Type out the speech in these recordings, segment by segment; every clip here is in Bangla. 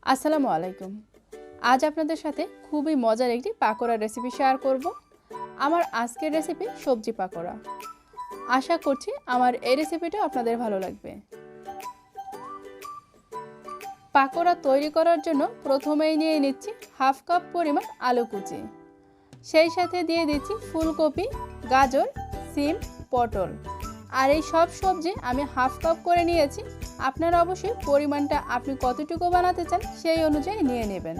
আসসালামু আলাইকুম। আজ আপনাদের সাথে খুবই মজার একটি পাকোড়া রেসিপি শেয়ার করব। আমার আজকের রেসিপি সবজি পাকোড়া। আশা করছি আমার এই রেসিপিটা আপনাদের ভালো লাগবে। পাকোড়া তৈরি করার জন্য প্রথমেই নিয়ে নিচ্ছি হাফ কাপ পরিমাণ আলু কুচি, সেই সাথে দিয়ে দিচ্ছি ফুলকপি, গাজর, সিম, পটল। আর এই সব সবজি আমি হাফ কাপ করে নিয়েছি। আপনারা অবশ্যই পরিমাণটা আপনি কতটুকু বানাতে চান সেই অনুযায়ী নিয়ে নেবেন।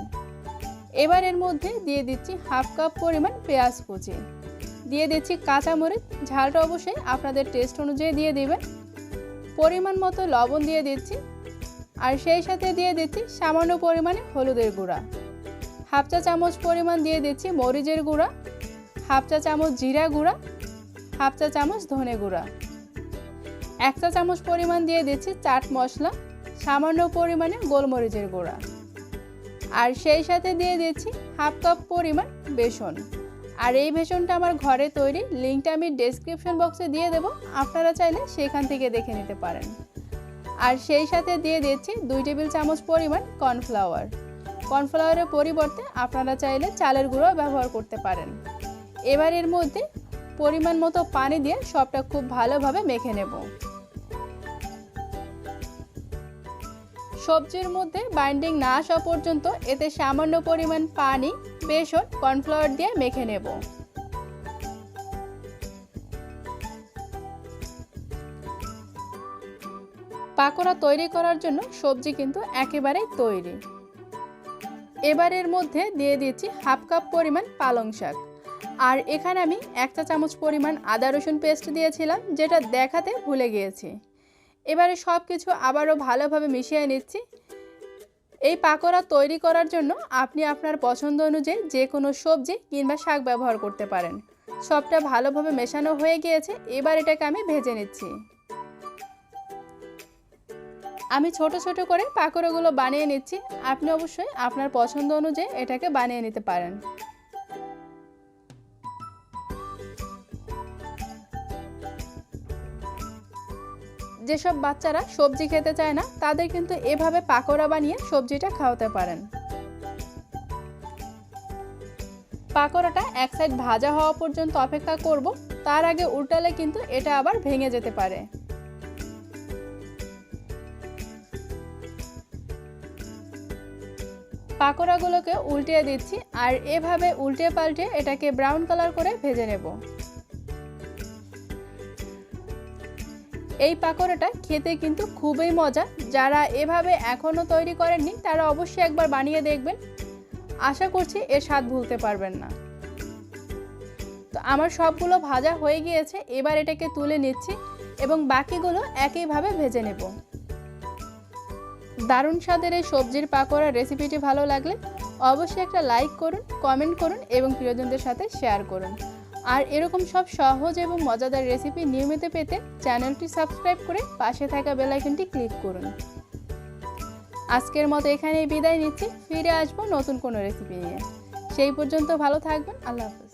এবার এর মধ্যে দিয়ে দিচ্ছি হাফ কাপ পরিমাণ পেঁয়াজ কুচি, দিয়ে দিচ্ছি কাঁচামরিচ, ঝালটা অবশ্যই আপনাদের টেস্ট অনুযায়ী দিয়ে দিবেন। পরিমাণ মতো লবণ দিয়ে দিচ্ছি, আর সেই সাথে দিয়ে দিচ্ছি সামান্য পরিমাণে হলুদের গুঁড়া, হাফ চা চামচ পরিমাণ দিয়ে দিচ্ছি মরিচের গুঁড়া, হাফ চা চামচ জিরা গুঁড়া, হাফ চা চামচ ধনে গুঁড়া, 1 চা চামচ পরিমাণ দিয়ে দিচ্ছি চাট মশলা, সামান্য পরিমাণে গোলমরিচের গুঁড়া, আর সেই সাথে দিয়ে দিচ্ছি হাফ কাপ পরিমাণ বেসন। আর এই বেসনটা আমার ঘরে তৈরি, লিঙ্কটা আমি ডেসক্রিপশন বক্সে দিয়ে দেব, আপনারা চাইলে সেখান থেকে দেখে নিতে পারেন। আর সেই সাথে দিয়ে দিচ্ছি 2 টেবিল চামচ পরিমাণ কর্নফ্লাওয়ার। কর্নফ্লাওয়ারের পরিবর্তে আপনারা চাইলে চালের গুঁড়ো ব্যবহার করতে পারেন। এবার এর মধ্যে পরিমাণ মতো পানি দিয়ে সবটা খুব ভালোভাবে মেখে নেব। সবজির মধ্যে বাইন্ডিং না আসা পর্যন্ত এতে সামান্য পরিমাণ পানি, বেসন, কর্নফ্লাওয়ার দিয়ে মেখে নেব। পাকোড়া তৈরি করার জন্য সবজি কিন্তু একেবারেই তৈরি। এবার এর মধ্যে দিয়ে দিচ্ছি হাফ কাপ পরিমাণ পালং শাক। আর এখানে আমি 1 চা চামচ পরিমাণ আদা রসুন পেস্ট দিয়েছিলাম, যেটা দেখাতে ভুলে গিয়েছি। এবারে সব কিছু আবারও ভালোভাবে মিশিয়ে নিচ্ছি। এই পাকোড়া তৈরি করার জন্য আপনি আপনার পছন্দ অনুযায়ী যে কোনো সবজি কিংবা শাক ব্যবহার করতে পারেন। সবটা ভালোভাবে মেশানো হয়ে গিয়েছে, এবার এটাকে আমি ভেজে নিচ্ছি। আমি ছোট ছোট করে পাকোড়াগুলো বানিয়ে নিচ্ছি, আপনি অবশ্যই আপনার পছন্দ অনুযায়ী এটাকে বানিয়ে নিতে পারেন। যেসব বাচ্চারা সবজি খেতে চায় না, তাদের কিন্তু এভাবে পাকোড়া বানিয়ে সবজিটা খাওয়াতে পারেন। পাকোড়াটা এক সাইড ভাজা হওয়া পর্যন্ত অপেক্ষা করব, তার আগে উল্টালে কিন্তু এটা আবার ভেঙে যেতে পারে। পাকোড়াগুলোকে উল্টিয়ে দিচ্ছি, আর এভাবে উল্টে পাল্টে এটাকে ব্রাউন কালার করে ভেজে নেব। এই পাকোড়াটা খেতে কিন্তু খুবই মজা। যারা এভাবে এখনও তৈরি করেননি তারা অবশ্যই একবার বানিয়ে দেখবেন, আশা করছি এর স্বাদ ভুলতে পারবেন না। তো আমার সবগুলো ভাজা হয়ে গিয়েছে, এবার এটাকে তুলে নিচ্ছি এবং বাকিগুলো একইভাবে ভেজে নেব। দারুণ স্বাদের এই সবজির পাকোড়া রেসিপিটি ভালো লাগলে অবশ্যই একটা লাইক করুন, কমেন্ট করুন এবং প্রিয়জনদের সাথে শেয়ার করুন। আর এরকম সব সহজ এবং মজাদার রেসিপি নিয়মিত পেতে চ্যানেলটি সাবস্ক্রাইব করে পাশে থাকা বেল আইকনটি ক্লিক করুন। আজকের মতো এখানেই বিদায় নিচ্ছি, ফিরে আসবো নতুন কোনো রেসিপি নিয়ে। সেই পর্যন্ত ভালো থাকবেন। আল্লাহ হাফেজ।